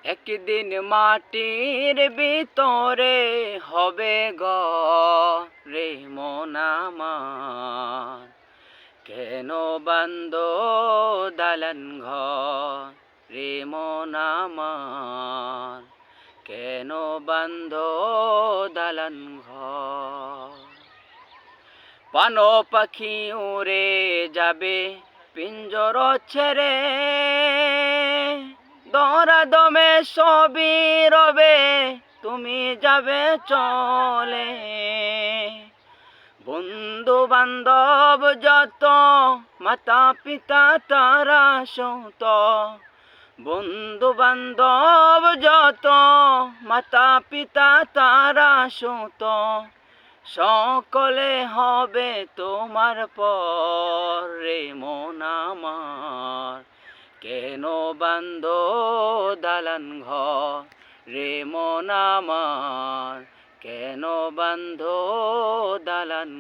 একদিন মাটির ভিতরে হবে ঘর রে মন আমার, কেন বান্দ দালান ঘর রে মন আমার, কেন বান্দ দালান ঘর। পানো পাখি উড়ে যাবে পিঞ্জর ছেড়ে, দরা দমে সবই রবে তুমি যাবে চলে। বন্ধু বান্ধব যত মাতা পিতা তারা সত, বন্ধু বান্ধব যত মাতা পিতা তারা সত, সকলে হবে তোমার পর রে মন আমার, কেন বান্দ দালান ঘর রে মন আমার, কেন বান্দ দালান